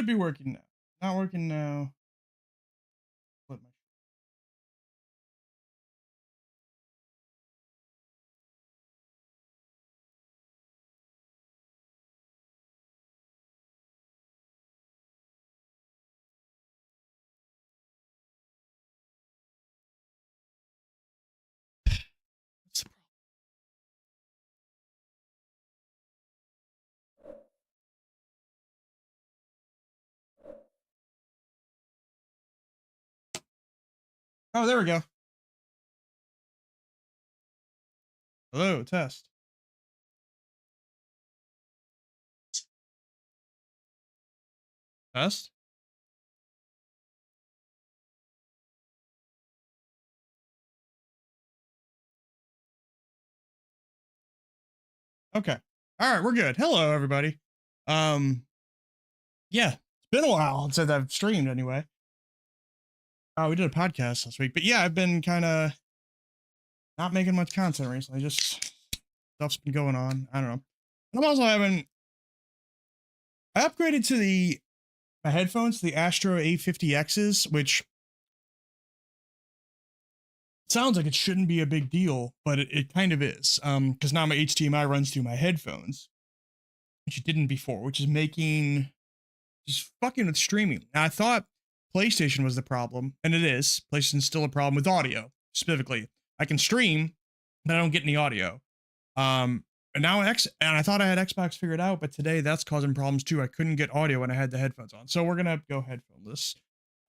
should be working now. Not working now. Flip my. What's the problem? Oh, there we go. Hello, test. Test. Okay. All right, we're good. Hello, everybody. Yeah, it's been a while since I've streamed anyway. We did a podcast last week, but yeah, I've been kind of not making much content recently. Just stuff's been going on. I don't know. I'm also having. I upgraded to my headphones, the Astro A50Xs, which sounds like it shouldn't be a big deal, but it kind of is. Because now my HDMI runs through my headphones, which it didn't before, which is making just fucking with streaming. Now, I thought PlayStation was the problem, and it is. PlayStation's still a problem with audio, specifically. I can stream, but I don't get any audio. And now and I thought I had Xbox figured out, but today that's causing problems too. I couldn't get audio when I had the headphones on. So we're gonna go headphoneless.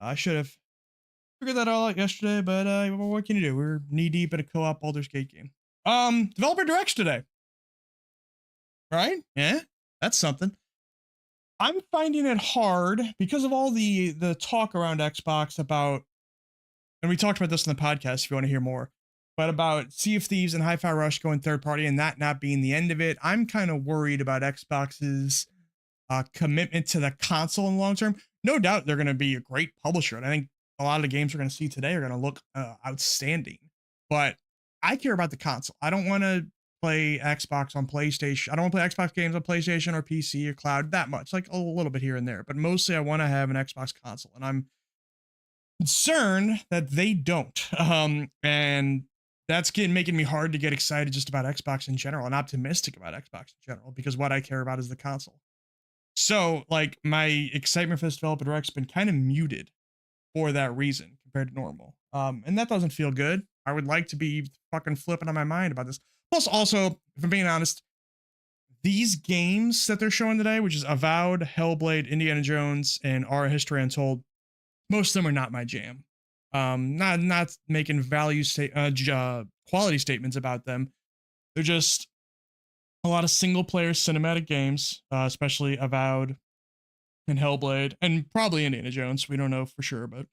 I should have figured that all out yesterday, but what can you do? We're knee deep in a co-op Baldur's Gate game. Developer Directs today. Right? Yeah, that's something. I'm finding it hard because of all the talk around Xbox about, and we talked about this in the podcast if you want to hear more, but about Sea of Thieves and Hi-Fi Rush going third party and that not being the end of it. I'm kind of worried about Xbox's commitment to the console in the long term. No doubt they're going to be a great publisher, and I think a lot of the games we're going to see today are going to look outstanding. But I care about the console. I don't want to play Xbox on PlayStation. I don't want to play Xbox games on PlayStation or PC or cloud that much, like a little bit here and there. But mostly I want to have an Xbox console, and I'm concerned that they don't. And that's making me hard to get excited just about Xbox in general and optimistic about Xbox in general, because what I care about is the console. So, like, my excitement for this developer direct's been kind of muted for that reason compared to normal. And that doesn't feel good. I would like to be fucking flipping on my mind about this. Plus, also, if I'm being honest, these games that they're showing today, which is Avowed, Hellblade, Indiana Jones, and Our History Untold, most of them are not my jam. Not making quality statements about them. They're just a lot of single player cinematic games, especially Avowed and Hellblade, and probably Indiana Jones. We don't know for sure, but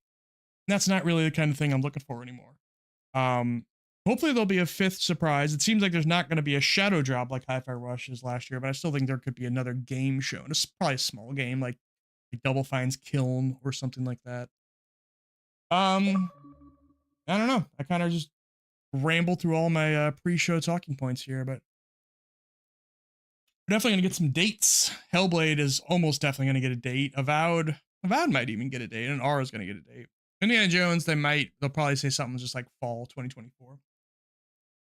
that's not really the kind of thing I'm looking for anymore. Hopefully there'll be a fifth surprise. It seems like there's not going to be a shadow drop like Hi-Fi Rush is last year, but I still think there could be another game shown. It's probably a small game like Double Fine's Kiln or something like that. I don't know. I kind of just ramble through all my pre-show talking points here, but we're definitely gonna get some dates. Hellblade is almost definitely gonna get a date. Avowed might even get a date, and Aura's gonna get a date. Indiana Jones, they'll probably say something just like fall 2024,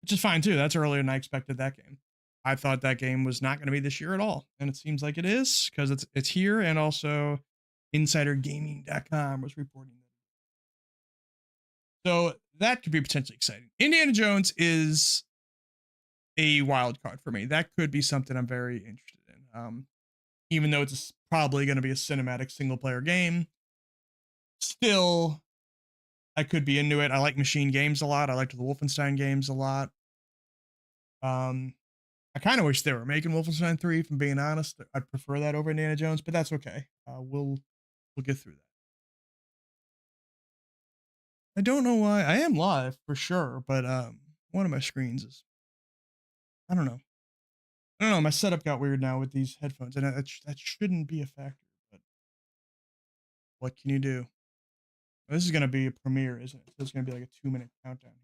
which is fine too. That's earlier than I expected that game. I thought that game was not going to be this year at all, and it seems like it is because it's here, and also InsiderGaming.com was reporting that. So that could be potentially exciting. Indiana Jones is a wild card for me. That could be something I'm very interested in. Even though it's probably going to be a cinematic single player game, still, I could be into it. I like machine games a lot. I liked the Wolfenstein games a lot. I kind of wish they were making Wolfenstein 3, if I'm being honest. I'd prefer that over Indiana Jones, but that's okay. We'll get through that. I don't know why. I am live for sure, but one of my screens is, I don't know. I don't know. My setup got weird now with these headphones, and that shouldn't be a factor. But what can you do? This is gonna be a premiere, isn't it? So it's gonna be like a 2-minute countdown here.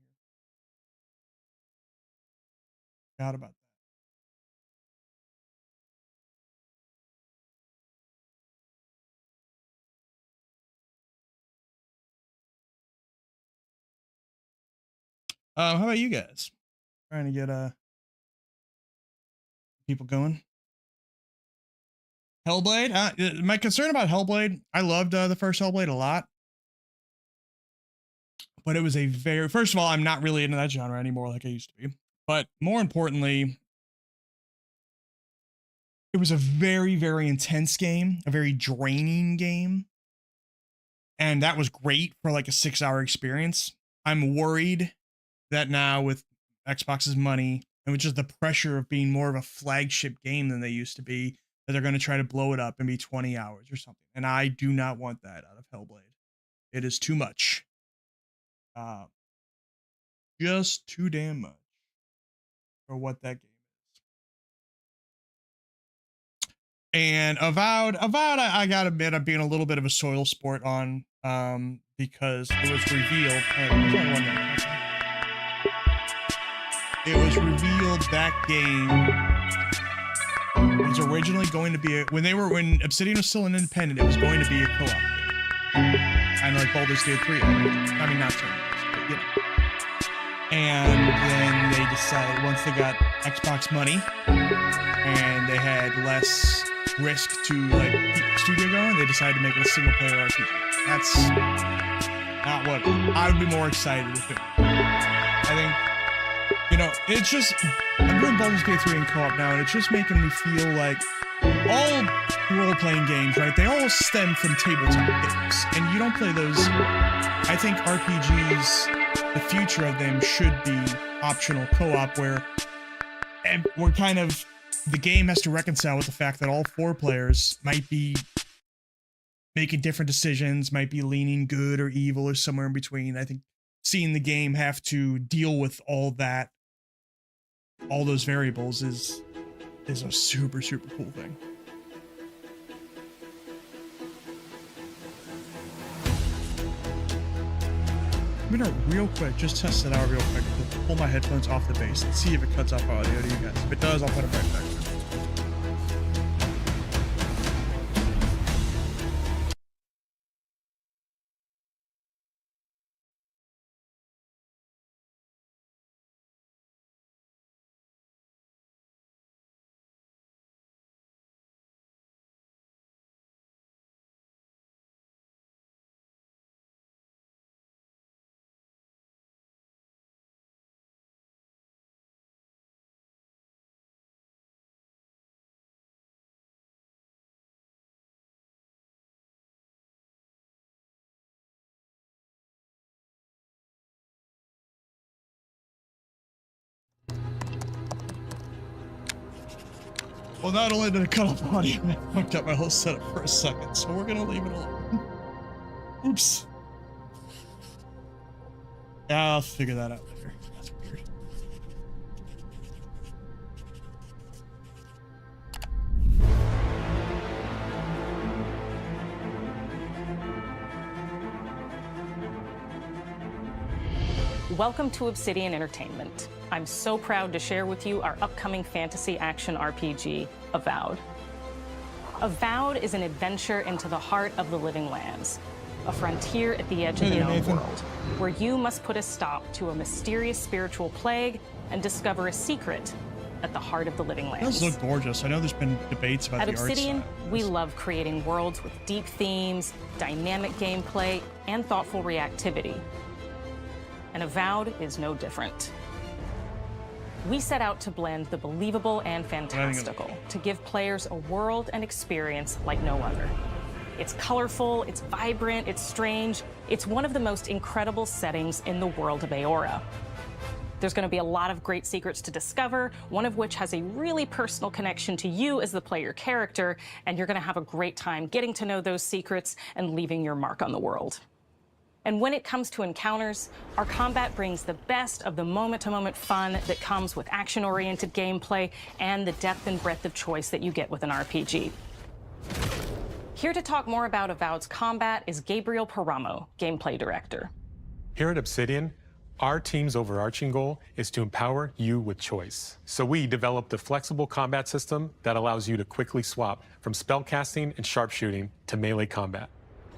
Forgot about that. How about you guys? Trying to get people going. Hellblade. My concern about Hellblade, I loved the first Hellblade a lot, but it was a very, first of all, I'm not really into that genre anymore like I used to be. But more importantly, it was a very, very intense game, a very draining game. And that was great for like a 6-hour experience. I'm worried that now with Xbox's money and with just the pressure of being more of a flagship game than they used to be, that they're going to try to blow it up and be 20 hours or something. And I do not want that out of Hellblade. It is too much. Just too damn much for what that game is. And Avowed, I gotta admit, I'm being a little bit of a soil sport on, because it was revealed. It was revealed that game was originally going to be when Obsidian was still an independent, it was going to be a co-op game. Kind of like Baldur's Gate 3. I mean, not so much, but you know. And then they decided, once they got Xbox money and they had less risk to like keep the studio going, they decided to make it a single player RPG. That's not what I would be more excited if it. I think, you know, it's just, I'm doing Baldur's Gate 3 in co-op now, and it's just making me feel like all role-playing games, right, they all stem from tabletop games, and you don't play those. I think RPGs, the future of them should be optional co-op, where we're kind of, the game has to reconcile with the fact that all 4 players might be making different decisions, might be leaning good or evil or somewhere in between. I think seeing the game have to deal with all that, all those variables is a super, super cool thing. I'm gonna real quick, just test it out real quick. Pull my headphones off the base and see if it cuts off audio to you guys. If it does, I'll put it right back. Well, not only did it cut off audio, it fucked up my whole setup for a second, so we're gonna leave it alone. Oops. Yeah, I'll figure that out later. That's weird. Welcome to Obsidian Entertainment. I'm so proud to share with you our upcoming fantasy action RPG, Avowed. Avowed is an adventure into the heart of the living lands, a frontier at the edge of the known world, where you must put a stop to a mysterious spiritual plague and discover a secret at the heart of the living lands. It does look gorgeous. I know there's been debates about the art style. At Obsidian, we love creating worlds with deep themes, dynamic gameplay, and thoughtful reactivity. And Avowed is no different. We set out to blend the believable and fantastical to give players a world and experience like no other. It's colorful, it's vibrant, it's strange. It's one of the most incredible settings in the world of Aora. There's going to be a lot of great secrets to discover, one of which has a really personal connection to you as the player character, and you're going to have a great time getting to know those secrets and leaving your mark on the world. And when it comes to encounters, our combat brings the best of the moment-to-moment fun that comes with action-oriented gameplay and the depth and breadth of choice that you get with an RPG. Here to talk more about Avowed's combat is Gabriel Paramo, Gameplay Director. Here at Obsidian, our team's overarching goal is to empower you with choice. So we developed a flexible combat system that allows you to quickly swap from spellcasting and sharpshooting to melee combat.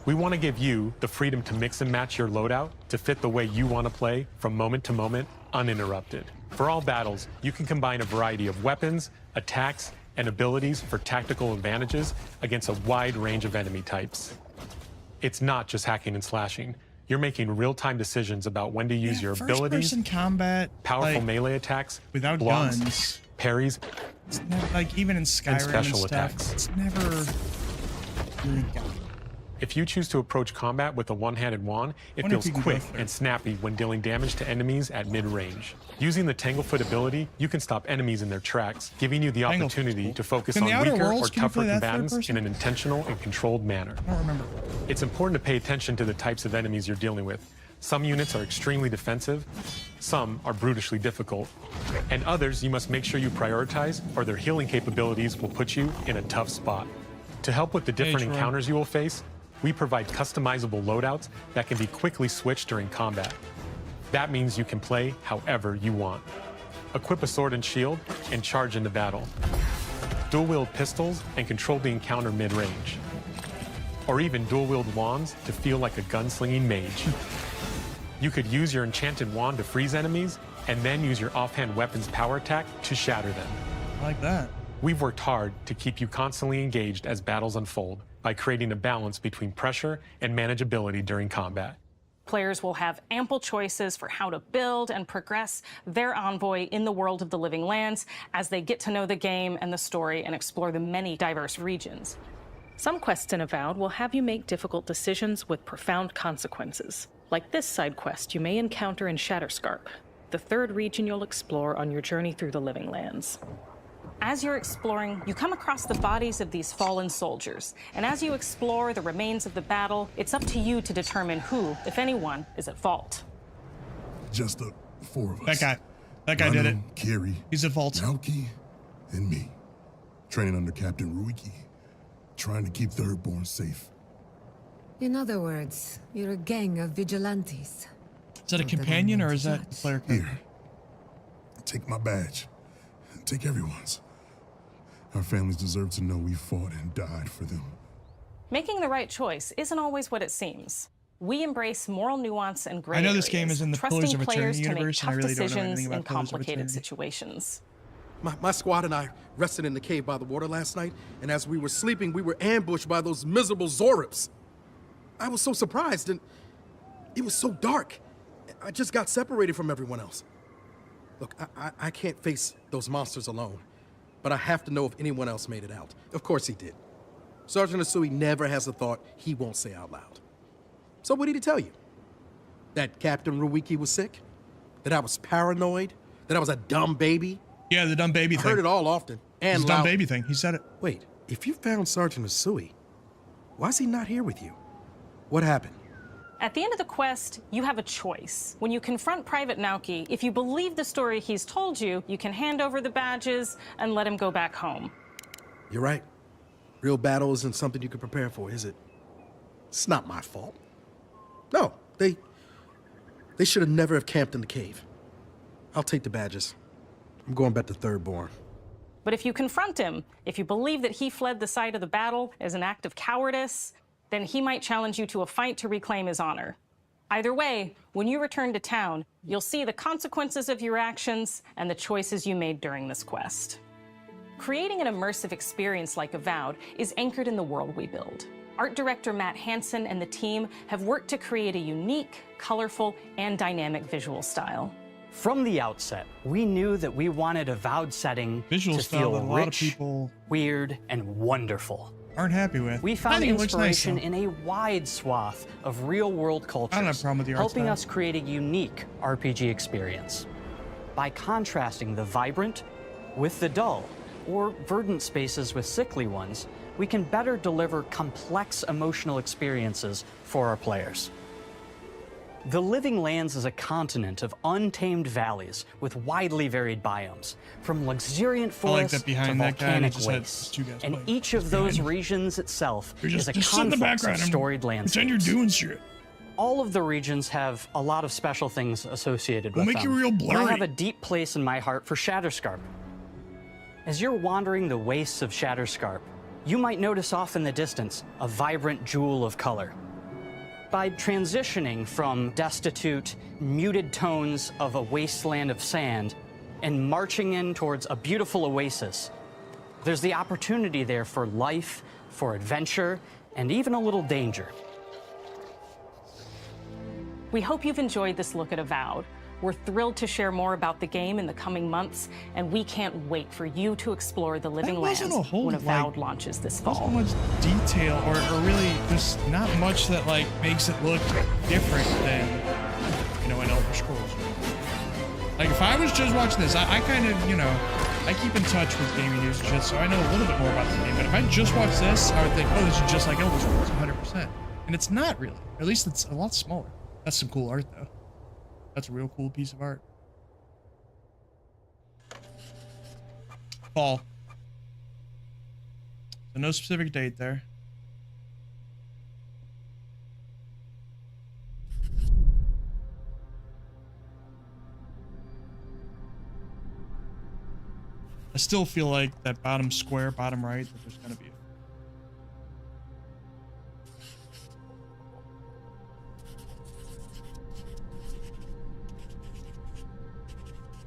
We want to give you the freedom to mix and match your loadout to fit the way you want to play from moment to moment uninterrupted. For all battles, you can combine a variety of weapons, attacks, and abilities for tactical advantages against a wide range of enemy types. It's not just hacking and slashing. You're making real-time decisions about when to use your abilities, first-person combat, powerful like, melee attacks, without blocks, guns, parries, it's never, like even in Skyrim and special stuff, attacks. it's never really got. If you choose to approach combat with a one-handed wand, it Wonder if feels you can quick go through. and snappy when dealing damage to enemies at mid-range. Using the Tanglefoot ability, you can stop enemies in their tracks, giving you the Tanglefoot's opportunity cool. to focus In on the Outer weaker or Worlds, can you tougher play that third combatants person? in an intentional and controlled manner. I don't remember. It's important to pay attention to the types of enemies you're dealing with. Some units are extremely defensive, some are brutishly difficult, and others you must make sure you prioritize or their healing capabilities will put you in a tough spot. To help with the different Troy. encounters you will face, we provide customizable loadouts that can be quickly switched during combat. That means you can play however you want. Equip a sword and shield and charge into battle. Dual-wield pistols and control the encounter mid-range. Or even dual-wield wands to feel like a gunslinging mage. You could use your enchanted wand to freeze enemies, and then use your offhand weapon's power attack to shatter them. I like that. We've worked hard to keep you constantly engaged as battles unfold by creating a balance between pressure and manageability during combat. Players will have ample choices for how to build and progress their envoy in the world of the Living Lands as they get to know the game and the story and explore the many diverse regions. Some quests in Avowed will have you make difficult decisions with profound consequences, like this side quest you may encounter in Shatterscarp, the third region you'll explore on your journey through the Living Lands. As you're exploring, you come across the bodies of these fallen soldiers, and as you explore the remains of the battle, it's up to you to determine who, if anyone, is at fault. Just the four of us. That guy did it. Kerry, He's at fault. Naoki, and me. Training under Captain Ruiki. Trying to keep Thirdborn safe. In other words, you're a gang of vigilantes. Is that a companion or is that a player character? Here. Take my badge. Take everyone's. Our families deserve to know we fought and died for them. Making the right choice isn't always what it seems. We embrace moral nuance and gray I know this areas, game is in the trusting Pillars of players Eternity to make universe, and I tough really don't know decisions anything in about Pillars of complicated Eternity. situations. My squad and I rested in the cave by the water last night, and as we were sleeping, we were ambushed by those miserable Zorips. I was so surprised, and it was so dark. I just got separated from everyone else. Look, I can't face those monsters alone, but I have to know if anyone else made it out. Of course he did. Sergeant Asui never has a thought he won't say out loud. So what did he tell you? That Captain Ruiki was sick? That I was paranoid? That I was a dumb baby? Yeah, the dumb baby I thing. heard it all often, and It's a dumb loudly. baby thing. He said it. Wait, if you found Sergeant Asui, why is he not here with you? What happened? At the end of the quest, you have a choice. When you confront Private Naoki, if you believe the story he's told you, you can hand over the badges and let him go back home. You're right. Real battle isn't something you can prepare for, is it? It's not my fault. No, they should have never have camped in the cave. I'll take the badges. I'm going back to Thirdborn. But if you confront him, if you believe that he fled the site of the battle as an act of cowardice, then he might challenge you to a fight to reclaim his honor. Either way, when you return to town, you'll see the consequences of your actions and the choices you made during this quest. Creating an immersive experience like Avowed is anchored in the world we build. Art director Matt Hansen and the team have worked to create a unique, colorful, and dynamic visual style. From the outset, we knew that we wanted Avowed setting Visual to style feel that a lot of rich, people weird, and wonderful. aren't happy with. We I found think it looks nice, inspiration though. in a wide swath of real-world cultures, have a problem with the art helping style. us create a unique RPG experience. By contrasting the vibrant with the dull, or verdant spaces with sickly ones, we can better deliver complex emotional experiences for our players. The Living Lands is a continent of untamed valleys with widely varied biomes, from luxuriant I like forests that behind to that guy, and he volcanic just had wastes. two guys And playing. each of those regions itself You're is a just sit in the conflux background of and storied landscapes. pretend you're doing shit. All of the regions have a lot of special things associated We'll with make them. you real And blurry. I have a deep place in my heart for Shatterscarp. As you're wandering the wastes of Shatterscarp, you might notice off in the distance a vibrant jewel of color. by transitioning from destitute, muted tones of a wasteland of sand and marching in towards a beautiful oasis. There's the opportunity there for life, for adventure, and even a little danger. We hope you've enjoyed this look at Avowed. We're thrilled to share more about the game in the coming months, and we can't wait for you to explore the living lands when Avowed launches this fall. So much detail, or really just not much that like makes it look different than, you know, an Elder Scrolls. Like if I was just watching this, I kind of, you know, I keep in touch with gaming news and shit, so I know a little bit more about the game. But if I just watched this, I would think, oh, this is just like Elder Scrolls, 100%. And it's not really. Or at least it's a lot smaller. That's some cool art, though. That's a real cool piece of art. Fall. So no specific date there. I still feel like that bottom square, bottom right, that there's gonna be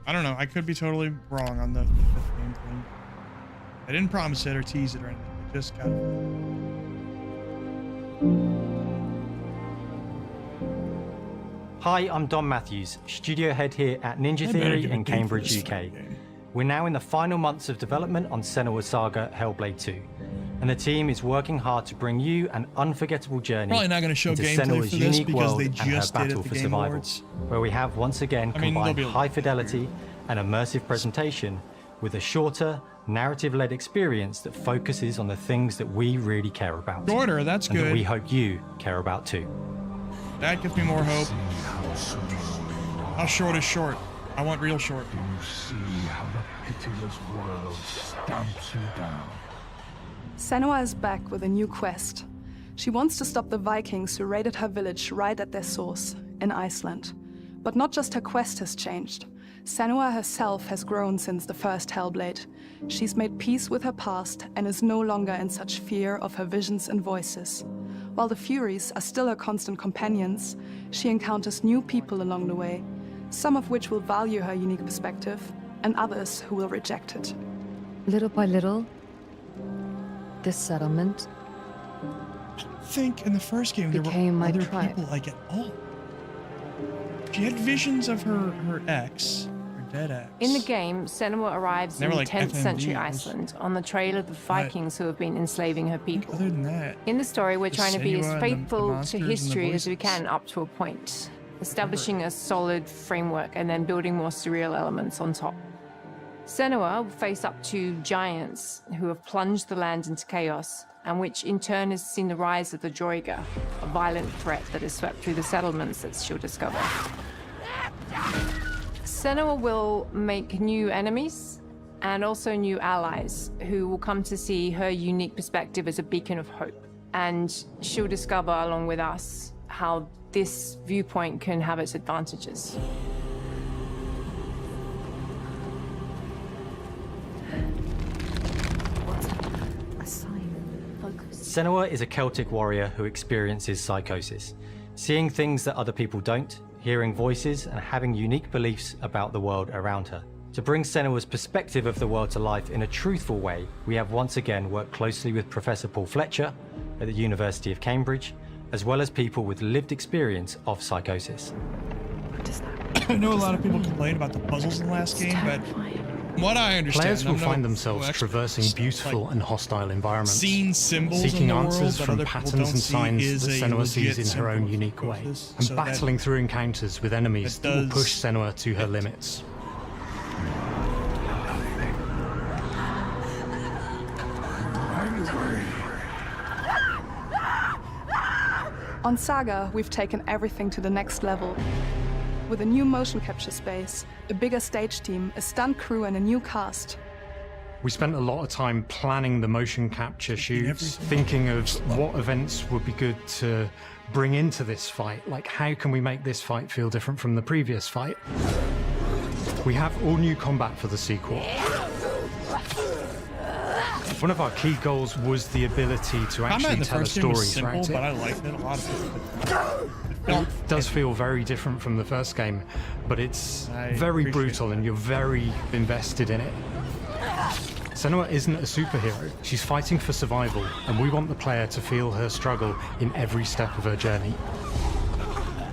I don't know. I could be totally wrong on the fifth game thing. I didn't promise it or tease it or anything. I just got it. Hi, I'm Dom Matthews, studio head here at Ninja Theory in Cambridge, UK. We're now in the final months of development on Senua's Saga Hellblade 2, and the team is working hard to bring you an unforgettable journey Probably not going to show into gameplay Senua's for this unique because world they and her just did battle at the for Game survival, Awards. where we have once again I mean, combined they'll be high fidelity and immersive presentation with a shorter, narrative-led experience that focuses on the things that we really care about. Shorter, that's and good. that we hope you care about too. That gives me more hope. How short is short? I want real short. Do you see how the pitiless world stamps you down? Senua is back with a new quest. She wants to stop the Vikings who raided her village right at their source, in Iceland. But not just her quest has changed. Senua herself has grown since the first Hellblade. She's made peace with her past and is no longer in such fear of her visions and voices. While the Furies are still her constant companions, she encounters new people along the way, some of which will value her unique perspective, and others who will reject it. Little by little, this settlement I think in the first game there became were my other tribe. people like at all. She had visions of her ex, her dead ex. In the game, Senua arrives They in were like 10th century FMVs. Iceland on the trail of the Vikings who have been enslaving her people. Other than that, In the story, we're the trying to be Senua as and the faithful monsters to and the history as we voices. can up to a point, establishing a solid framework and then building more surreal elements on top. Senua will face up to giants who have plunged the land into chaos, and which in turn has seen the rise of the Droiga, a violent threat that has swept through the settlements that she'll discover. Senua will make new enemies and also new allies who will come to see her unique perspective as a beacon of hope. And she'll discover, along with us, how this viewpoint can have its advantages. Senua is a Celtic warrior who experiences psychosis, seeing things that other people don't, hearing voices, and having unique beliefs about the world around her. To bring Senua's perspective of the world to life in a truthful way, we have once again worked closely with Professor Paul Fletcher at the University of Cambridge, as well as people with lived experience of psychosis. I know a lot of people complain about the puzzles in the last game, but from what I understand, Players will I'm no find themselves expert, traversing beautiful like, and hostile environments, seeing symbols seeking in the answers world that from other people patterns don't and see signs is that a Senua sees legit in her own symbol unique of way, this, and so that battling through encounters with enemies it that will does push Senua to her limits. On Saga, we've taken everything to the next level. With a new motion capture space, a bigger stage team, a stunt crew, and a new cast. We spent a lot of time planning the motion capture shoots, thinking of what events would be good to bring into this fight. Like, how can we make this fight feel different from the previous fight? We have all new combat for the sequel. One of our key goals was the ability to actually tell a story simple, throughout but I it. liked it a lot. It does feel very different from the first game, but it's very brutal and you're very invested in it. Senua isn't a superhero. She's fighting for survival, and we want the player to feel her struggle in every step of her journey.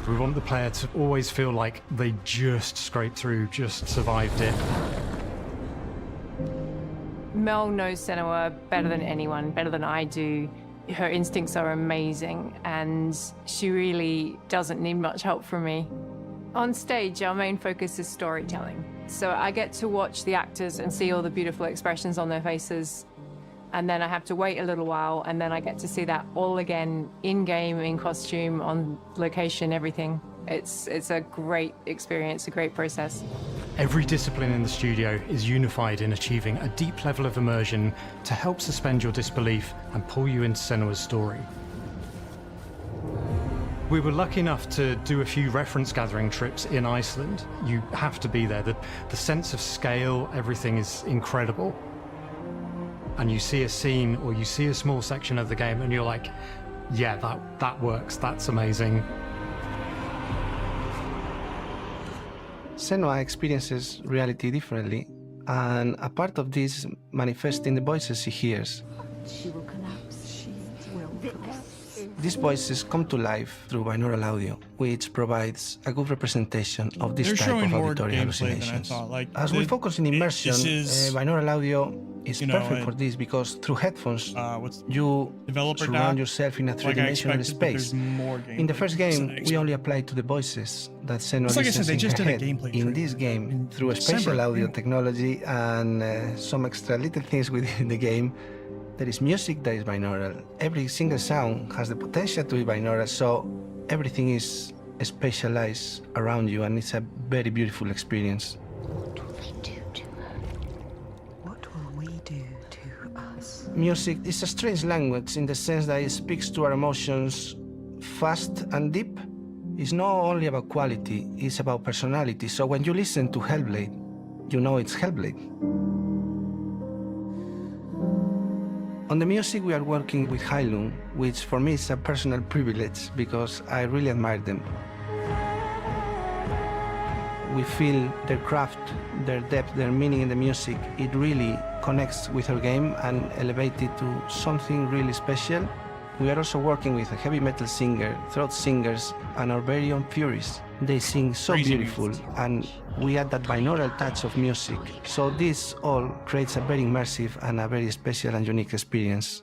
We want the player to always feel like they just scraped through, just survived it. Mel knows Senua better than anyone, better than I do. Her instincts are amazing, and she really doesn't need much help from me. On stage, our main focus is storytelling. So I get to watch the actors and see all the beautiful expressions on their faces, and then I have to wait a little while, and then I get to see that all again, in-game, in costume, on location, everything. It's a great experience, a great process. Every discipline in the studio is unified in achieving a deep level of immersion to help suspend your disbelief and pull you into Senua's story. We were lucky enough to do a few reference gathering trips in Iceland. You have to be there. The sense of scale, everything is incredible. And you see a scene or you see a small section of the game and you're like, yeah, that works, that's amazing. Senua experiences reality differently, and a part of this manifests in the voices she hears. She will collapse. She will collapse. These voices come to life through binaural audio, which provides a good representation of this type of auditory hallucinations. As we focus in immersion, binaural audio is perfect for this because through headphones, you surround yourself in a three-dimensional space. In the first game, we only applied to the voices that Senua listens in her head. In this game, through a spatial audio technology and some extra little things within the game, there is music that is binaural. Every single sound has the potential to be binaural, so everything is spatialized around you, and it's a very beautiful experience. Music is a strange language in the sense that it speaks to our emotions fast and deep. It's not only about quality, it's about personality. So when you listen to Hellblade, you know it's Hellblade. On the music, we are working with Heilung, which for me is a personal privilege because I really admire them. We feel their craft, their depth, their meaning in the music. It really connects with our game and elevates it to something really special. We are also working with a heavy metal singer, throat singers, and our very own Furies. They sing so beautiful, and we add that binaural touch of music. So this all creates a very immersive and a very special and unique experience.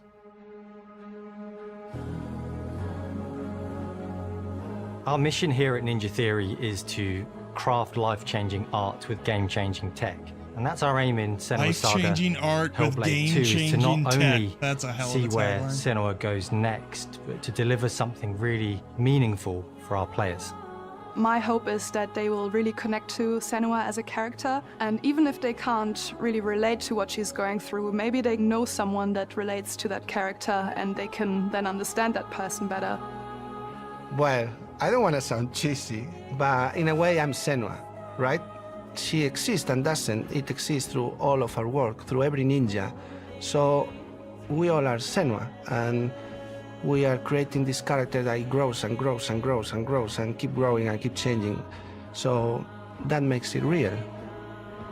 Our mission here at Ninja Theory is to craft life-changing art with game-changing tech. And that's our aim in Senua's Saga. Life-changing art with Hellblade 2 is to game-changing not tech. only That's a hell of see a where tagline. Senua goes next, but to deliver something really meaningful for our players. My hope is that they will really connect to Senua as a character, and even if they can't really relate to what she's going through, maybe they know someone that relates to that character and they can then understand that person better. Well, I don't want to sound cheesy, but in a way I'm Senua, right? She exists and doesn't. It exists through all of our work, through every ninja. So we all are Senua, and we are creating this character that grows and grows and grows and grows and keep growing and keep changing. So that makes it real.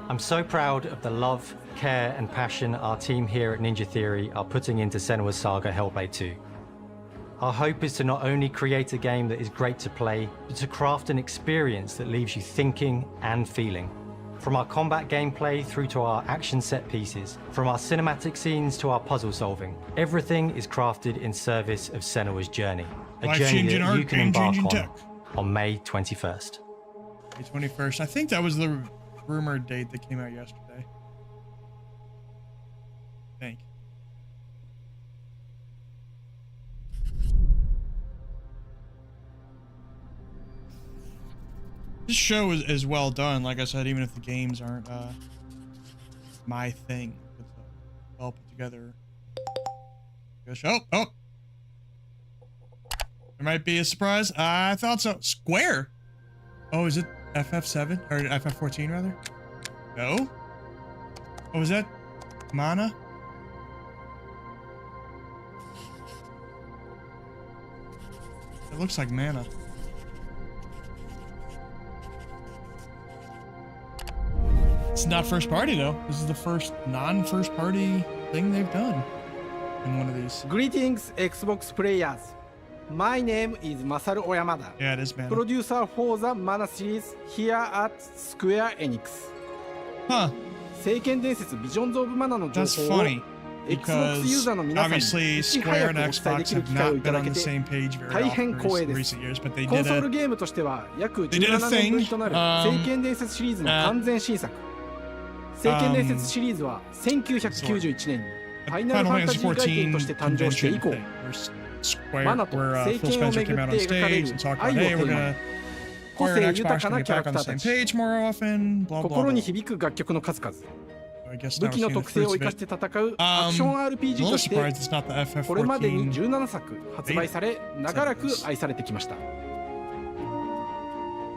I'm so proud of the love, care, and passion our team here at Ninja Theory are putting into Senua's Saga Hellblade 2. Our hope is to not only create a game that is great to play, but to craft an experience that leaves you thinking and feeling. From our combat gameplay through to our action set pieces, from our cinematic scenes to our puzzle solving, everything is crafted in service of Senua's journey. A journey that you can embark on May 21st. May 21st. I think that was the rumored date that came out yesterday. I think. This show is well done. Like I said, even if the games aren't my thing, it's well put together. Good show. Oh, there might be a surprise. I thought so. Square. Oh, is it FF7 or FF14 rather? No. Oh, is that Mana? It looks like mana. It's not first party though. This is the first non-first party thing they've done in one of these. Greetings, Xbox players. My name is Masaru Oyamada. Yeah, it is mana. Producer for the Mana series here at Square Enix. Huh. 聖剣伝説 Visions of Mana の情 That's 報を funny. Xbox ユーザーの皆さんに Obviously, いち Square 早 and くお伝えで Xbox きる have 機会を not いた been だ on け the て same page very 大変 often 光栄 in です。 recent years, but they コン did ソール a ゲームとしては約 They did a 17年ぶり thing, となる um, 聖剣伝説シリーズの完全新作。聖剣伝説シリーズは1991年にファイナルファンタジー外伝として誕生して以降、マナと聖剣をめぐって描かれる愛をテーマに、個性豊かなキャラクターたち、心に響く楽曲の数々、武器の特性を生かして戦うアクション RPG としてこれまでに17作発売され、長らく愛されてきました。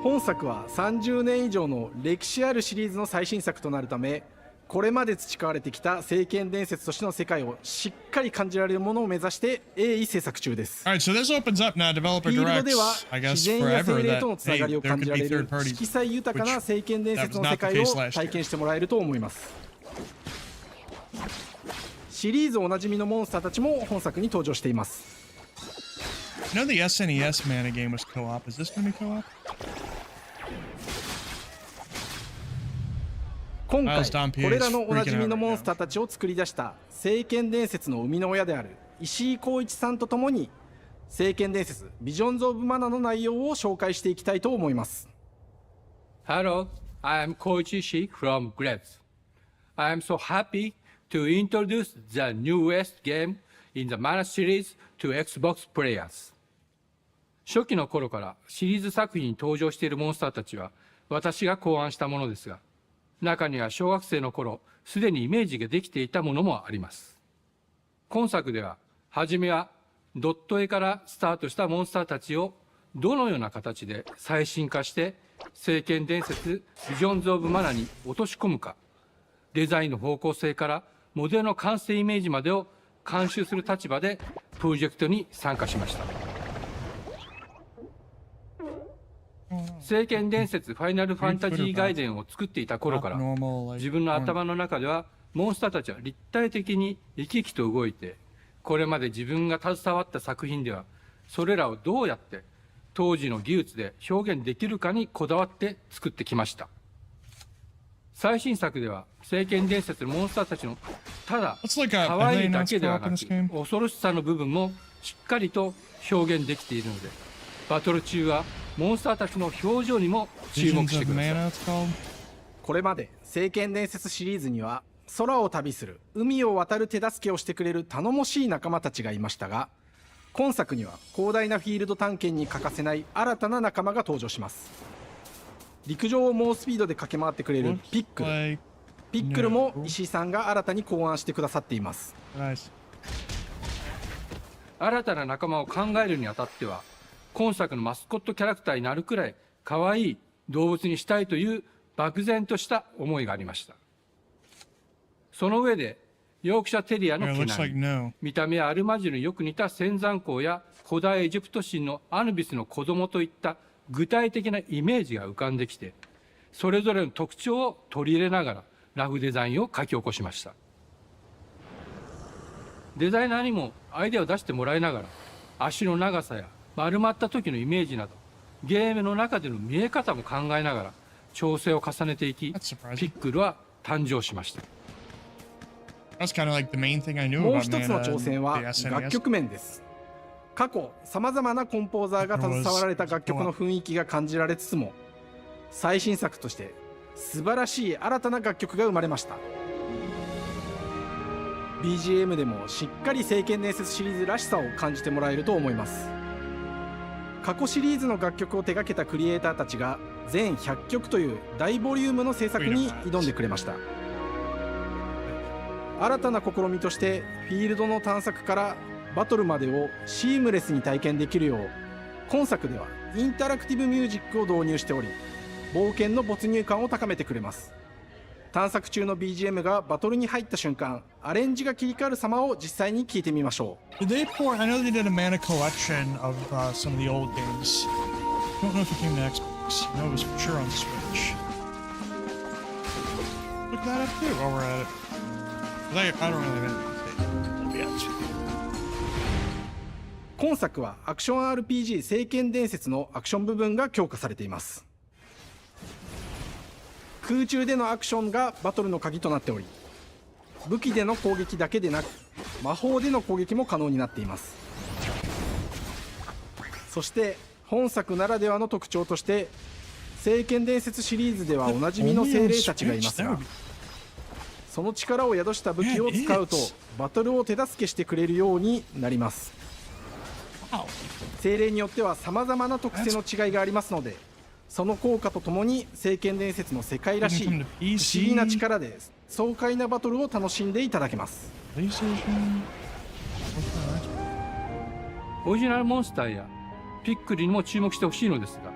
本作は30年以上の歴史あるシリーズの最新作となるため、これまで培われてきた聖剣伝説としての世界をしっかり感じられるものを目指して鋭意制作中です。フィールドでは自然や精霊とのつながりを感じられる色彩豊かな聖剣伝説の世界を体験してもらえると思います。シリーズおなじみのモンスターたちも本作に登場しています。You know the SNES mana game was co-op. Is this going to be co-op? 今回これらのおなじみのモンスターたちを作り出した聖剣伝説の生みの親である石井浩一さんとともに聖剣伝説 Visions of Mana の内容を紹介していきたいと思います。 Hello, I am Koichi Ishii from Gretz. I am so happy to introduce the newest game in the Mana series to Xbox players. 初期の頃からシリーズ作品に登場しているモンスターたちは私が考案したものですが、中には小学生の頃すでにイメージができていたものもあります。今作では初めはドット絵からスタートしたモンスターたちをどのような形で最新化して聖剣伝説 Visions of Mana に落とし込むか、デザインの方向性からモデルの完成イメージまでを監修する立場でプロジェクトに参加しました。聖剣伝説ファイナルファンタジー外伝を作っていた頃から自分の頭の中ではモンスターたちは立体的に生き生きと動いて、これまで自分が携わった作品ではそれらをどうやって当時の技術で表現できるかにこだわって作ってきました。最新作では聖剣伝説のモンスターたちのただ可愛いだけではなく恐ろしさの部分もしっかりと表現できているので、バトル中はモンスターたちの表情にも注目してください。これまで聖剣伝説シリーズには空を旅する海を渡る手助けをしてくれる頼もしい仲間たちがいましたが、今作には広大なフィールド探検に欠かせない新たな仲間が登場します。陸上を猛スピードで駆け回ってくれるピックル。ピックルも石井さんが新たに考案してくださっています。新たな仲間を考えるにあたっては、今作のマスコットキャラクターになるくらい可愛い動物にしたいという漠然とした思いがありました。その上でヨークシャテリアの毛並み、見た目はアルマジルによく似た仙山港や古代エジプト神のアヌビスの子供といった具体的なイメージが浮かんできて、それぞれの特徴を取り入れながらラフデザインを書き起こしました。デザイナーにもアイデアを出してもらいながら、足の長さや丸まった時のイメージなどゲームの中での見え方も考えながら調整を重ねていき、ピックルは誕生しました。もう一つの挑戦は楽曲面です。過去さまざまなコンポーザーが携わられた楽曲の雰囲気が感じられつつも、最新作として素晴らしい新たな楽曲が生まれました。 BGM でもしっかり聖剣伝説シリーズらしさを感じてもらえると思います。過去シリーズの楽曲を手掛けたクリエイターたちが全100曲という大ボリュームの制作に挑んでくれました。新たな試みとしてフィールドの探索からバトルまでをシームレスに体験できるよう、今作ではインタラクティブミュージックを導入しており、冒険の没入感を高めてくれます。探索中の BGM がバトルに入った瞬間、アレンジが切り替わる様を実際に聞いてみましょう。 Did they pour? I know they did a mana collection of some of the old games. I don't know if it came to Xbox. I know it was for sure on Switch. Look that up too while we're at it. I don't really have anything to say. Yeah. 今作はアクション RPG 聖剣伝説のアクション部分が強化されています。空中でのアクションがバトルの鍵となっており、武器での攻撃だけでなく魔法での攻撃も可能になっています。そして本作ならではの特徴として聖剣伝説シリーズではおなじみの精霊たちがいますが、その力を宿した武器を使うとバトルを手助けしてくれるようになります。精霊によっては様々な特性の違いがありますので、その効果とともに聖剣伝説の世界らしい不思議な力で爽快なバトルを楽しんでいただけます。オリジナルモンスターやピックリにも注目してほしいのですが、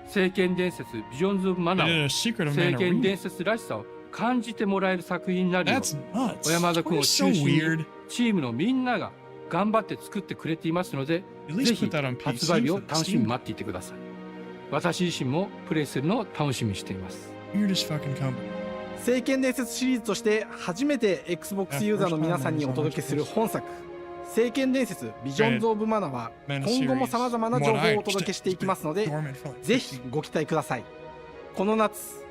聖剣伝説ビジョンズ・オブ・マナーは聖剣伝説らしさを感じてもらえる作品になるよう小山田君を中心にチームのみんなが頑張って作ってくれていますので、ぜひ発売日を楽しみに待っていてください。私自身もプレイするのを楽しみにしています。聖剣伝説シリーズとして初めて Xbox ユーザーの皆さんにお届けする本作聖剣伝説ビジョンズ・オブ・マナは今後も様々な情報をお届けしていきますので、ぜひご期待ください。この夏、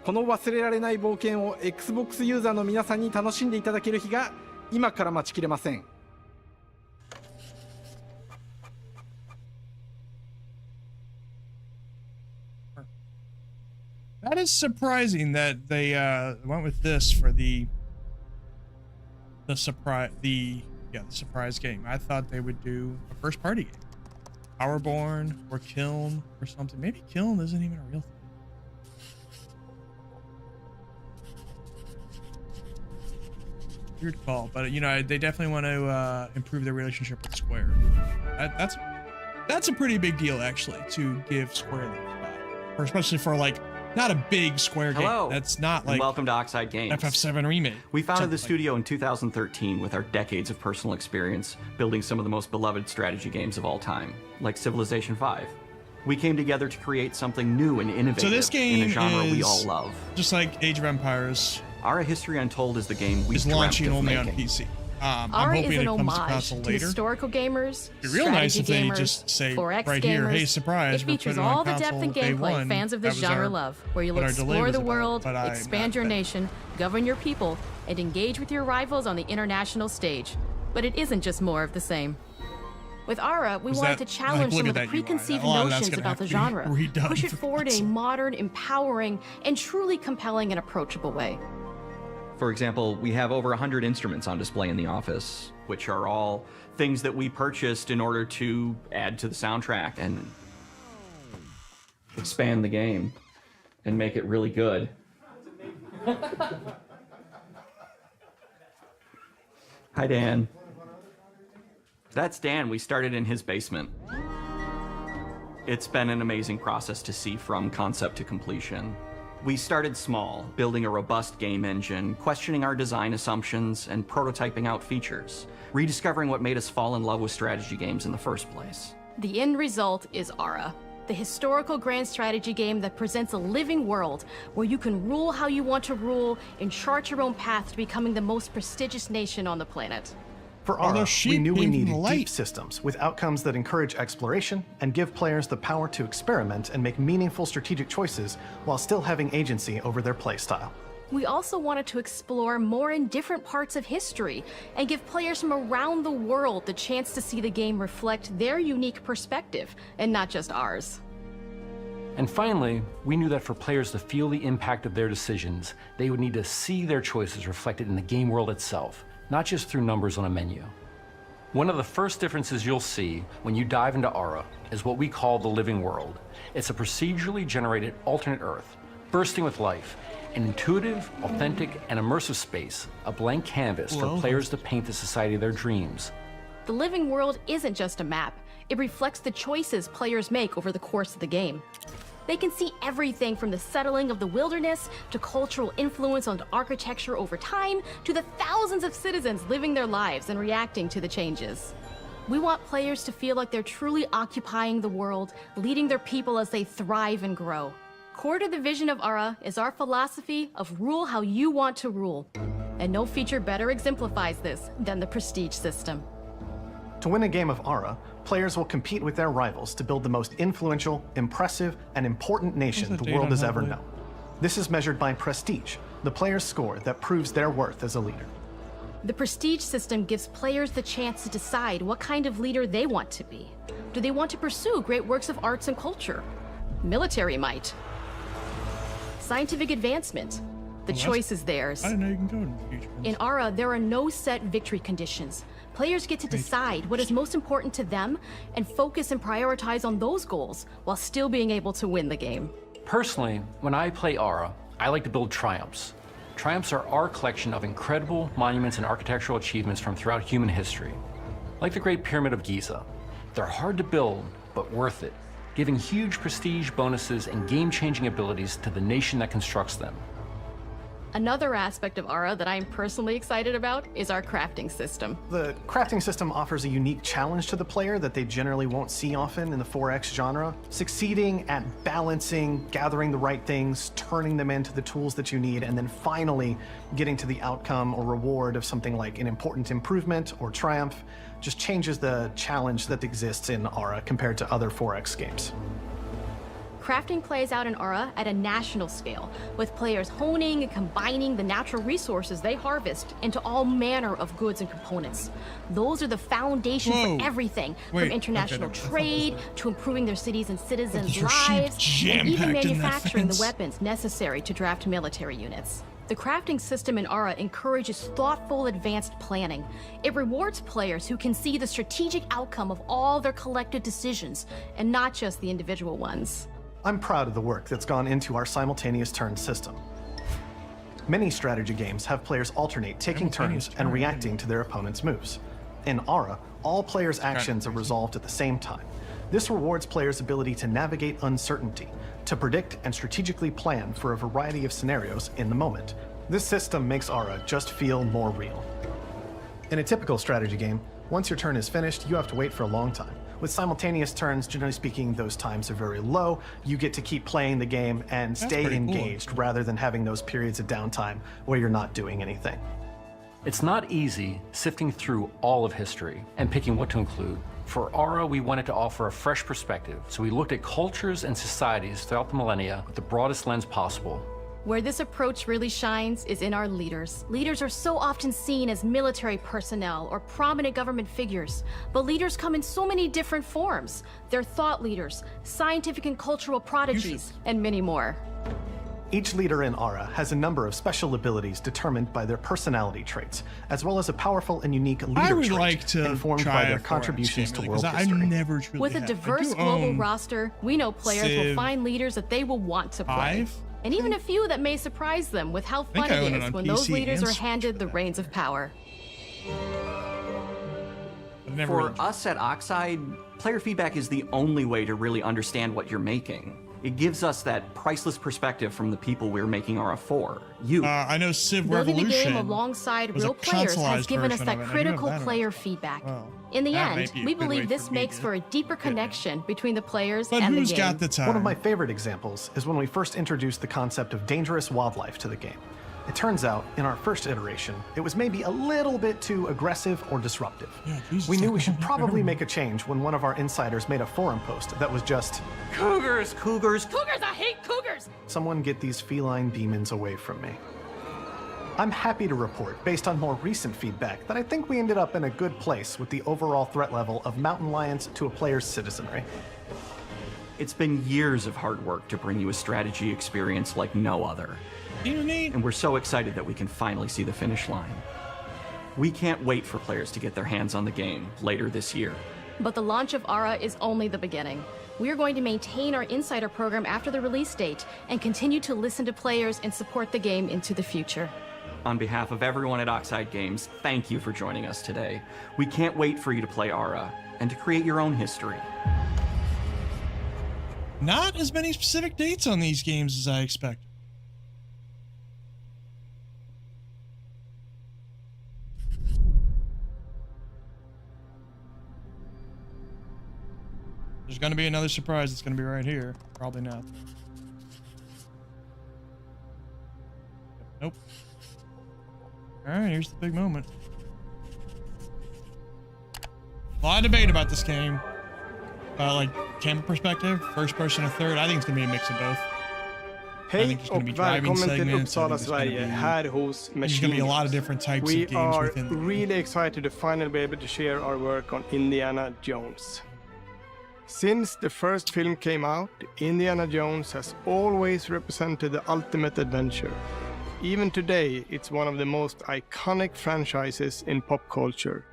この忘れられない冒険を Xbox ユーザーの皆さんに楽しんでいただける日が今から待ちきれません。That is surprising that they went with this for the surprise game. I thought they would do a first party game, Powerborn or Kiln or something. Maybe Kiln isn't even a real thing. Weird call, but you know they definitely want to improve their relationship with Square. That's a pretty big deal actually to give Square that spot, or especially for like. Not a big Square game. That's not like. Welcome to Oxide Games. FF7 remake. We founded the studio in 2013 with our decades of personal experience building some of the most beloved strategy games of all time, like Civilization V. We came together to create something new and innovative so this game in a genre we all love. Just like Age of Empires. Our History Untold is the game we is launching only on PC. I'm hoping it comes to console later. Historical gamers, it'd be real nice if they just say right here, hey, surprise, it features all the depth and gameplay fans of this genre love, where you'll explore the world, expand your nation, govern your people, and engage with your rivals on the international stage. But it isn't just more of the same. With Ara, we wanted to challenge some of the preconceived notions about the genre, push it forward in a modern, empowering, and truly compelling and approachable way. For example, we have over 100 instruments on display in the office, which are all things that we purchased in order to add to the soundtrack and expand the game and make it really good. Hi, Dan. That's Dan. We started in his basement. It's been an amazing process to see from concept to completion. We started small, building a robust game engine, questioning our design assumptions, and prototyping out features, rediscovering what made us fall in love with strategy games in the first place. The end result is Ara, the historical grand strategy game that presents a living world where you can rule how you want to rule and chart your own path to becoming the most prestigious nation on the planet. For Ara, we knew we needed deep systems with outcomes that encourage exploration and give players the power to experiment and make meaningful strategic choices while still having agency over their playstyle. We also wanted to explore more in different parts of history and give players from around the world the chance to see the game reflect their unique perspective and not just ours. And finally, we knew that for players to feel the impact of their decisions, they would need to see their choices reflected in the game world itself, not just through numbers on a menu. One of the first differences you'll see when you dive into Ara is what we call the living world. It's a procedurally generated alternate Earth, bursting with life, an intuitive, authentic, and immersive space, a blank canvas for players to paint the society of their dreams. The living world isn't just a map. It reflects the choices players make over the course of the game. They can see everything from the settling of the wilderness to cultural influence on architecture over time to the thousands of citizens living their lives and reacting to the changes. We want players to feel like they're truly occupying the world, leading their people as they thrive and grow. Core to the vision of Ara is our philosophy of rule how you want to rule. And no feature better exemplifies this than the prestige system. To win a game of Ara, players will compete with their rivals to build the most influential, impressive, and important nation the world has ever known. This is measured by prestige, the player's score that proves their worth as a leader. The prestige system gives players the chance to decide what kind of leader they want to be. Do they want to pursue great works of arts and culture? Military might? Scientific advancement? The choice is theirs. I didn't know you can go in the future. In Ara, there are no set victory conditions. Players get to decide what is most important to them and focus and prioritize on those goals while still being able to win the game. Personally, when I play Ara, I like to build triumphs. Triumphs are our collection of incredible monuments and architectural achievements from throughout human history. Like the Great Pyramid of Giza. They're hard to build, but worth it, giving huge prestige bonuses and game-changing abilities to the nation that constructs them. Another aspect of Ara that I'm personally excited about is our crafting system. The crafting system offers a unique challenge to the player that they generally won't see often in the 4X genre. Succeeding at balancing, gathering the right things, turning them into the tools that you need, and then finally getting to the outcome or reward of something like an important improvement or triumph just changes the challenge that exists in Ara compared to other 4X games. Crafting plays out in Ara at a national scale, with players honing and combining the natural resources they harvest into all manner of goods and components. Those are the foundation for everything, from international trade to improving their cities and citizens' lives, and even manufacturing the weapons necessary to draft military units. The crafting system in Ara encourages thoughtful, advanced planning. It rewards players who can see the strategic outcome of all their collective decisions, and not just the individual ones. I'm proud of the work that's gone into our simultaneous turn system. Many strategy games have players alternate taking turns and reacting to their opponent's moves. In Ara, all players' actions are resolved at the same time. This rewards players' ability to navigate uncertainty, to predict and strategically plan for a variety of scenarios in the moment. This system makes Ara just feel more real. In a typical strategy game, once your turn is finished, you have to wait for a long time. With simultaneous turns, generally speaking, those times are very low. You get to keep playing the game and stay engaged rather than having those periods of downtime where you're not doing anything. It's not easy sifting through all of history and picking what to include. For Ara, we wanted to offer a fresh perspective, so we looked at cultures and societies throughout the millennia with the broadest lens possible. Where this approach really shines is in our leaders. Leaders are so often seen as military personnel or prominent government figures, but leaders come in so many different forms. They're thought leaders, scientific and cultural prodigies, and many more. Each leader in Ara has a number of special abilities determined by their personality traits, as well as a powerful and unique leader trait informed by their contributions to world history. With a diverse global roster, we know players will find leaders that they will want to play. And even a few that may surprise them with how fun it is when those leaders are handed the reins of power. For us at Oxide, player feedback is the only way to really understand what you're making. It gives us that priceless perspective from the people we're making Ara for. You. I know Civ Building Revolution. the game alongside real players has given us that critical player feedback. In the end, we believe this makes for a deeper connection between the players and the game. One of my favorite examples is when we first introduced the concept of dangerous wildlife to the game. It turns out, in our first iteration, it was maybe a little bit too aggressive or disruptive. We knew we should probably make a change when one of our insiders made a forum post that was just, "Cougars, cougars, cougars, I hate cougars!" Someone get these feline demons away from me. I'm happy to report, based on more recent feedback, that I think we ended up in a good place with the overall threat level of mountain lions to a player's citizenry. It's been years of hard work to bring you a strategy experience like no other. And we're so excited that we can finally see the finish line. We can't wait for players to get their hands on the game later this year. But the launch of Ara is only the beginning. We are going to maintain our insider program after the release date and continue to listen to players and support the game into the future. On behalf of everyone at Oxide Games, thank you for joining us today. We can't wait for you to play Ara and to create your own history. Not as many specific dates on these games as I expected. There's going to be another surprise that's going to be right here. Probably not. Nope. Alright, here's the big moment. A lot of debate about this game. Like, camera perspective, first person or third. I think it's going to be a mix of both. Hej och välkommen till Uppsala, Sverige, här hos Machine Games. We are really excited to finally be able to share our work on Indiana Jones. Since the first film came out, Indiana Jones has always represented the ultimate adventure. Even today, it's one of the most iconic franchises in pop culture.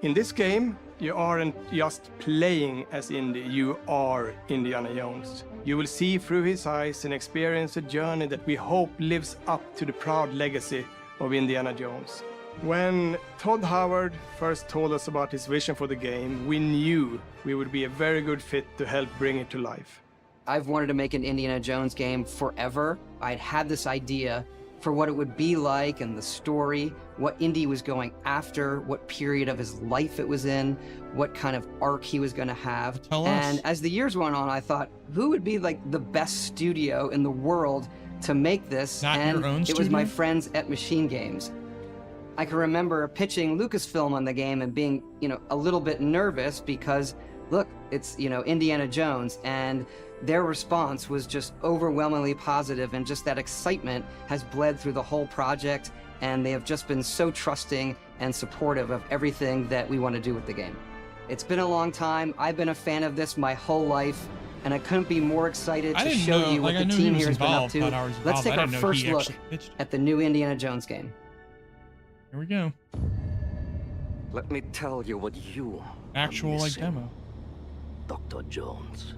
In this game, you aren't just playing as Indy, you are Indiana Jones. You will see through his eyes and experience a journey that we hope lives up to the proud legacy of Indiana Jones. When Todd Howard first told us about his vision for the game, we knew we would be a very good fit to help bring it to life. I've wanted to make an Indiana Jones game forever. I'd had this idea for what it would be like and the story, what Indy was going after, what period of his life it was in, what kind of arc he was going to have. And as the years went on, I thought, who would be like the best studio in the world to make this? And it was my friends at Machine Games. I can remember pitching Lucasfilm on the game and being, a little bit nervous because, look, it's, Indiana Jones, and their response was just overwhelmingly positive, and just that excitement has bled through the whole project, and they have just been so trusting and supportive of everything that we want to do with the game. It's been a long time. I've been a fan of this my whole life, and I couldn't be more excited to show you what the team here has been up to. Let's take our first look at the new Indiana Jones game. Here we go. Let me tell you what you actual like demo. Dr. Jones.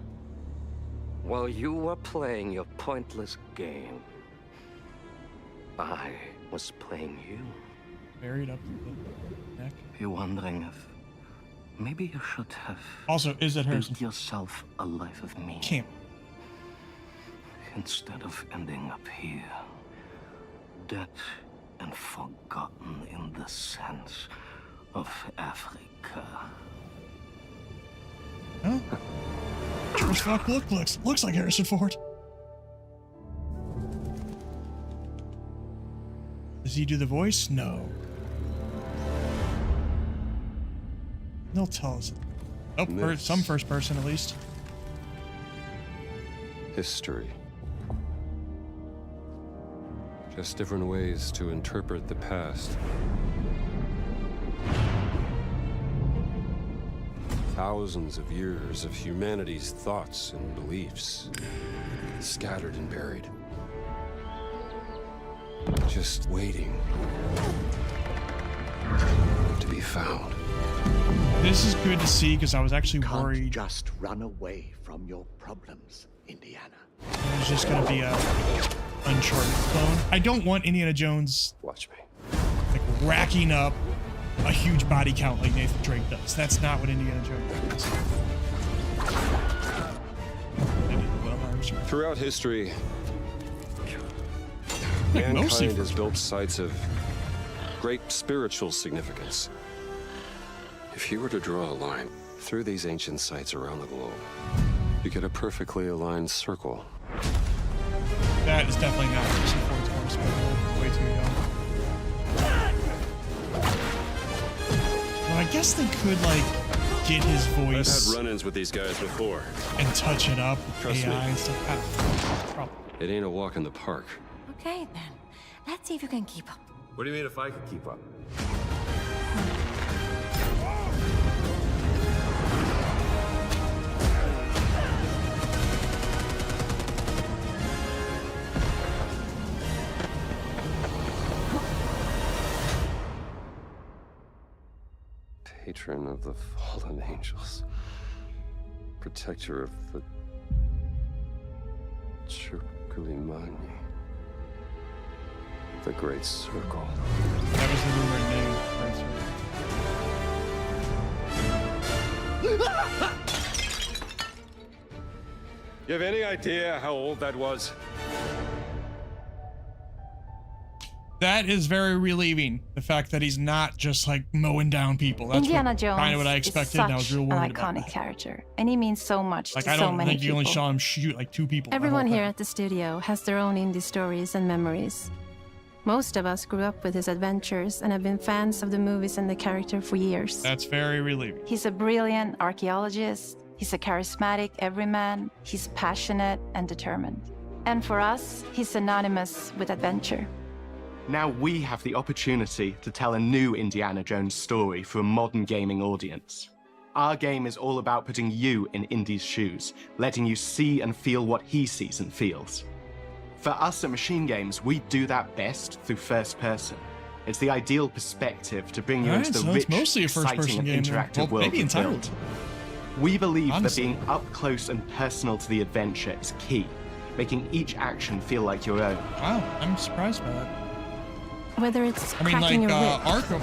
While you were playing your pointless game, I was playing you. Buried up the neck. You're wondering if maybe you should have also built yourself a life of meaning. Can't. Instead of ending up here, dead and forgotten in the sense of Africa. Huh? First fuck looks like Harrison Ford. Does he do the voice? No. They'll tell us. Oh, some first person at least. History. Just different ways to interpret the past. Thousands of years of humanity's thoughts and beliefs, scattered and buried. Just waiting to be found. This is good to see because I was actually worried. Just run away from your problems, Indiana. It was just gonna be a Uncharted clone. I don't want Indiana Jones. Watch me. Like racking up a huge body count like Nathan Drake does. That's not what Indiana Jones does. Throughout history, mankind has built sites of great spiritual significance. If you were to draw a line through these ancient sites around the globe, you get a perfectly aligned circle. That is definitely not Harrison Ford's voice, but way too young. Well, I guess they could, like, get his voice. I've had run-ins with these guys before. And touch it up with Trust AI me. and stuff. It ain't a walk in the park. Okay, then. Let's see if you can keep up. What do you mean if I could keep up? Patron of the fallen angels. Protector of the Chirkulimani. The Great Circle. That was the rumored name. You have any idea how old that was? That is very relieving. The fact that he's not just like mowing down people. That's Indiana Jones kind of what I expected. And I was real worried about an iconic that. character, and he means so much Like to I so don't many think you people. only saw him shoot like 2 people. Everyone here at the studio has their own indie stories and memories. Most of us grew up with his adventures and have been fans of the movies and the character for years. That's very relieving. He's a brilliant archaeologist. He's a charismatic everyman. He's passionate and determined. And for us, he's synonymous with adventure. Now we have the opportunity to tell a new Indiana Jones story for a modern gaming audience. Our game is all about putting you in Indy's shoes, letting you see and feel what he sees and feels. For us at Machine Games, we do that best through first person. It's the ideal perspective to bring you into the rich, exciting and interactive world maybe we entirely. built. We believe Honestly. that being up close and personal to the adventure is key, making each action feel like your own. Wow, I'm surprised by that. Whether it's I mean, cracking like a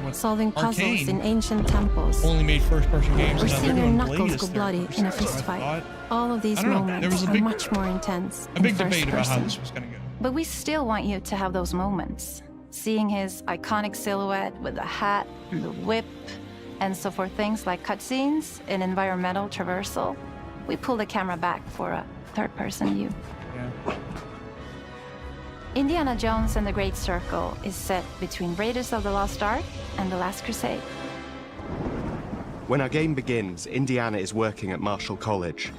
whip, solving puzzles Arcane in ancient temples, only made first-person games, or and now seeing they're your doing knuckles Blade go as bloody third in a person. fist So I fight. thought- All of these I don't know, there moments was a are big- much more intense A big in first debate about how person. this was going to go. But we still want you to have those moments. Seeing his iconic silhouette with the hat, the whip, and so for things like cutscenes and environmental traversal, we pull the camera back for a third-person view. Yeah. Indiana Jones and the Great Circle is set between Raiders of the Lost Ark and The Last Crusade. When our game begins, Indiana is working at Marshall College.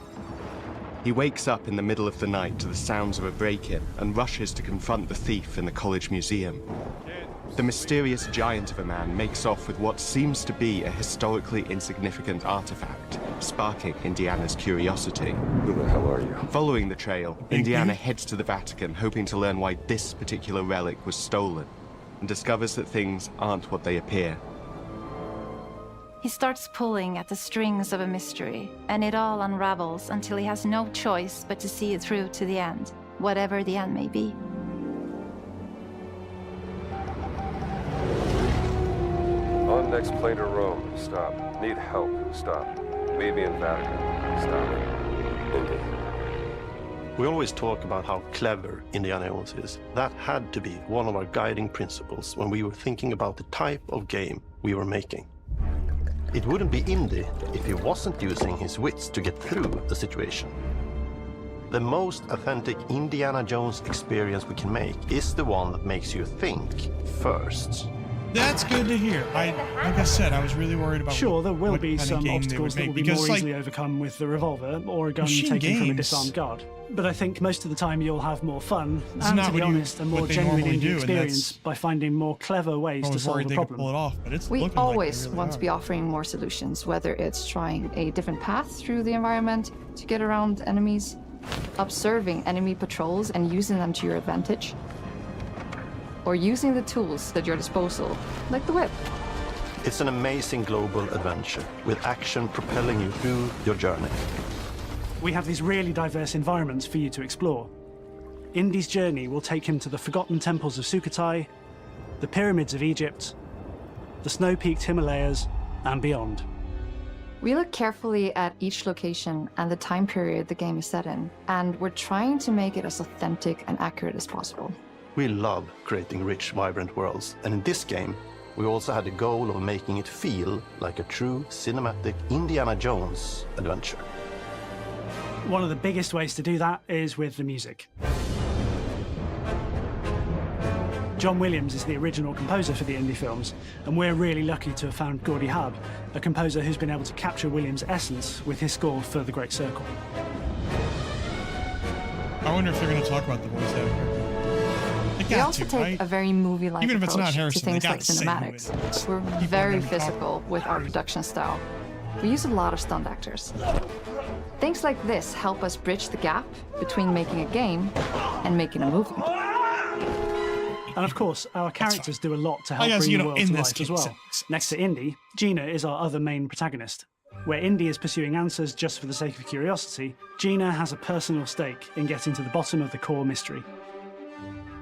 He wakes up in the middle of the night to the sounds of a break-in and rushes to confront the thief in the college museum. The mysterious giant of a man makes off with what seems to be a historically insignificant artifact, sparking Indiana's curiosity. Who the hell are you? Following the trail, Indiana heads to the Vatican, hoping to learn why this particular relic was stolen, and discovers that things aren't what they appear. He starts pulling at the strings of a mystery, and it all unravels until he has no choice but to see it through to the end, whatever the end may be. On next plane to Rome. Stop. Need help. Stop. Meet me in Vatican. Stop. Indy. We always talk about how clever Indiana Jones is. That had to be one of our guiding principles when we were thinking about the type of game we were making. It wouldn't be Indy if he wasn't using his wits to get through the situation. The most authentic Indiana Jones experience we can make is the one that makes you think first. That's good to hear. Like I said, I was really worried about. Sure, there will what be kind of some game they would obstacles that make, will be because, more like, easily overcome with the revolver or a gun Machine taken from a games- disarmed guard. But I think most of the time you'll have more fun It's and, not to be what you- honest, a more what they genuine normally indie do, and experience that's- by finding more clever ways I to was solve worried the they could problem. pull it off, but it's We looking like they always really want to are. be offering more solutions, whether it's trying a different path through the environment to get around enemies, observing enemy patrols and using them to your advantage, or using the tools at your disposal, like the whip. It's an amazing global adventure with action propelling you through your journey. We have these really diverse environments for you to explore. Indy's journey will take him to the forgotten temples of Sukhothai, the pyramids of Egypt, the snow-peaked Himalayas, and beyond. We look carefully at each location and the time period the game is set in, and we're trying to make it as authentic and accurate as possible. We love creating rich, vibrant worlds, and in this game, we also had the goal of making it feel like a true cinematic Indiana Jones adventure. One of the biggest ways to do that is with the music. John Williams is the original composer for the Indy films, and we're really lucky to have found Gordy Hub, a composer who's been able to capture Williams' essence with his score for The Great Circle. I wonder if they're going to talk about the voice actor. They We got also to, take right? a very movie-like Even if approach it's not to Harrison, they things got like to say who it cinematics. is. We're People are very gonna talk physical with our production style. We use a lot of stunt actors. Things like this help us bridge the gap between making a game and making a movie. And of course, our characters do a lot to help I guess, bring you the know, world in to this life as case, well. Next to Indy, Gina is our other main protagonist. Where Indy is pursuing answers just for the sake of curiosity, Gina has a personal stake in getting to the bottom of the core mystery.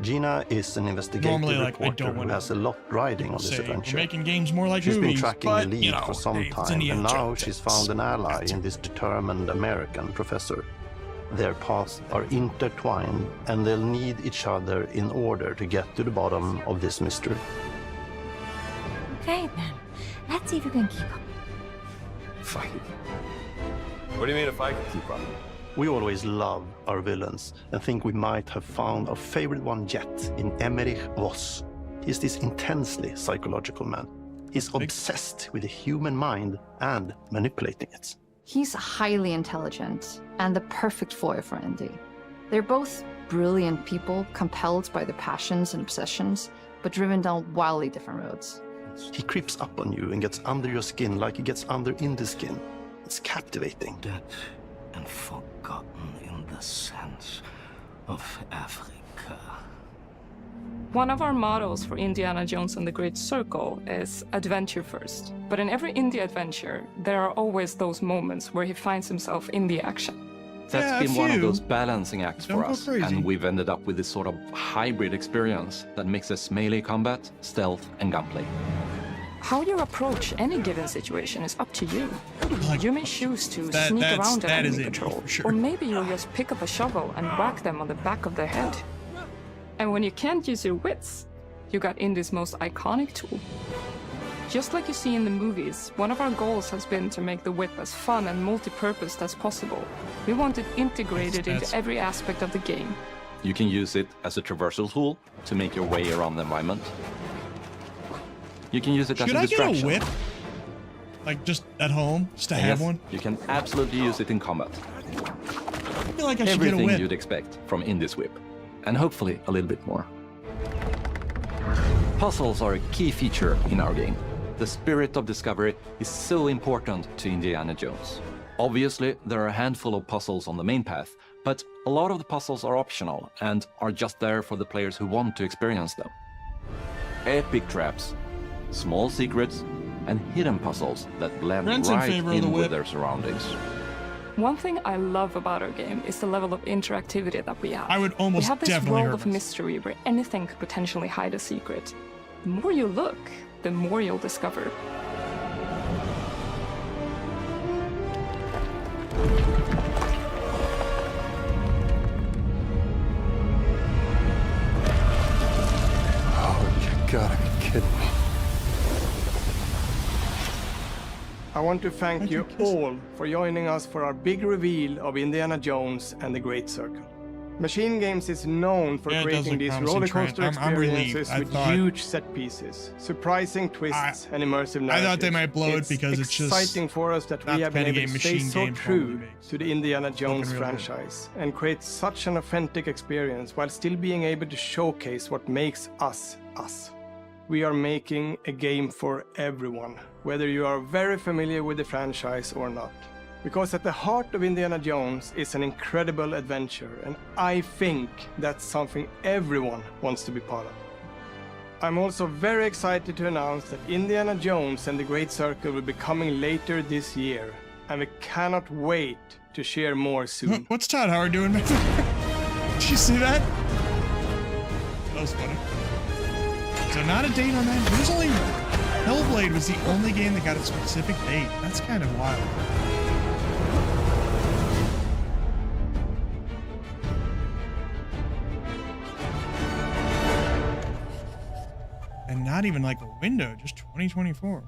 Gina is an investigative Normally, like, I reporter don't who want has a lot riding on this say adventure. we're making games more like She's movies, been tracking but, the lead you know, for some hey, it's time, Indiana and now Jones. she's found an ally in this determined American professor Their paths are intertwined, and they'll need each other in order to get to the bottom of this mystery. Okay, then. Let's see if you can keep up. Fine. What do you mean if I can keep up? We always love our villains and think we might have found our favorite one yet in Emmerich Voss. He's this intensely psychological man. He's obsessed with the human mind and manipulating it. He's highly intelligent and the perfect foil for Indy. They're both brilliant people, compelled by their passions and obsessions, but driven down wildly different roads. He creeps up on you and gets under your skin like he gets under Indy's skin. It's captivating. Dead and forgotten in the sense of Africa. One of our mottos for Indiana Jones and the Great Circle is adventure first. But in every indie adventure, there are always those moments where he finds himself in the action. That's been one of those balancing acts for us, and we've ended up with this sort of hybrid experience that mixes melee combat, stealth, and gunplay. How you approach any given situation is up to you. You may choose to sneak around an enemy patrol, or maybe you'll just pick up a shovel and whack them on the back of their head. And when you can't use your wits, you got Indy's most iconic tool. Just like you see in the movies, one of our goals has been to make the whip as fun and multi-purposed as possible. We want it integrated into every aspect of the game. You can use it as a traversal tool to make your way around the environment. You can use it as a distraction. Should I get a whip? Like just at home, just to have one? You can absolutely use it in combat. I feel like I should get a Everything whip. you'd expect from Indy's whip, and hopefully a little bit more. Puzzles are a key feature in our game. The spirit of discovery is so important to Indiana Jones. Obviously, there are a handful of puzzles on the main path, but a lot of the puzzles are optional and are just there for the players who want to experience them. Epic traps, small secrets, and hidden puzzles that blend right in with their surroundings. One thing I love about our game is the level of interactivity that we have. I would almost we have this definitely world of mystery where anything could potentially hide a secret. The more you look, the more you'll discover. Oh, you gotta be kidding me. I want to thank you all for joining us for our big reveal of Indiana Jones and the Great Circle. Machine Games is known for creating these rollercoaster experiences with huge set pieces, surprising twists, and immersive narratives. I thought they might blow it because it's just exciting for us that we have been able to stay so true to the Indiana Jones franchise and create such an authentic experience while still being able to showcase what makes us us. We are making a game for everyone, whether you are very familiar with the franchise or not. Because at the heart of Indiana Jones is an incredible adventure, and I think that's something everyone wants to be part of. I'm also very excited to announce that Indiana Jones and the Great Circle will be coming later this year, and we cannot wait to share more soon. What's Todd Howard doing? Did you see that? That was funny. So not a date on that. There's only Hellblade was the only game that got a specific date. That's kind of wild. And not even like a window, just 2024.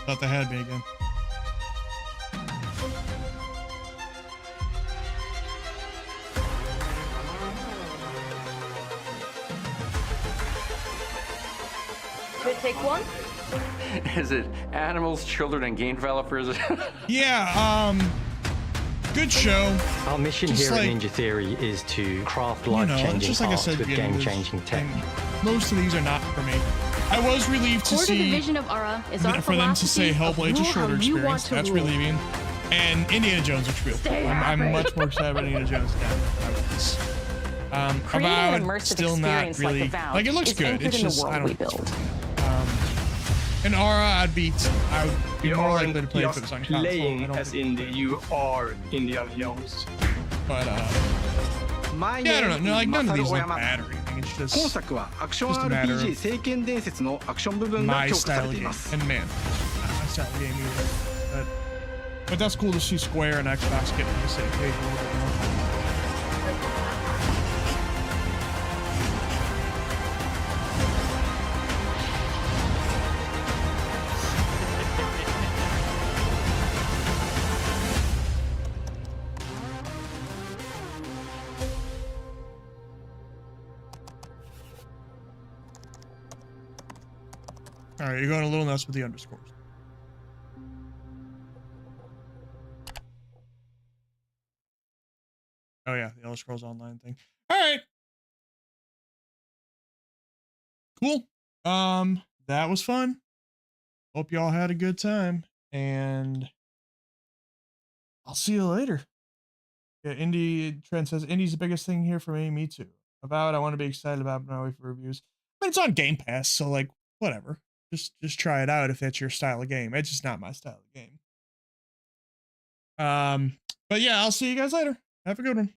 Thought they had me again. Could take one? Is it animals, children, and game developers? Yeah, good show. Our mission Just here like, at Ninja Theory is to craft life-changing just like I art said with again, game-changing tech. Most of these are not for me. I was relieved to Core to the see vision of Ara is our for them to say Hellblade's a rule shorter how you want experience. to That's rule. relieving. And Indiana Jones, which real. I'm much more excited about Indiana Jones than I was. Creating an Avowed, immersive still not experience really like Avowed like it looks is good. anchored It's in the just world I don't. we build. In Aura, I would be You more likely aren't to play if it just was on console. playing as Indy, you are Indiana Jones. But yeah, I don't know. No, like none of these look bad or anything. It's just, 今作はアクション just a matter RPG of 聖剣伝説のアクション部分が my 強化さ style れ of てい game. ます And man, not my style of game either. But that's cool to see Square and Xbox getting on the same page a little bit more. All right, you're going a little nuts with the underscores. Oh yeah, the Elder Scrolls Online thing. All right. Cool. That was fun. Hope y'all had a good time, and I'll see you later. Yeah, Indy Trent says Indy's the biggest thing here for me. Me too. Avowed, I want to be excited about, but not wait for reviews. But it's on Game Pass, so like whatever. Just try it out if that's your style of game. It's just not my style of game. But yeah, I'll see you guys later. Have a good one.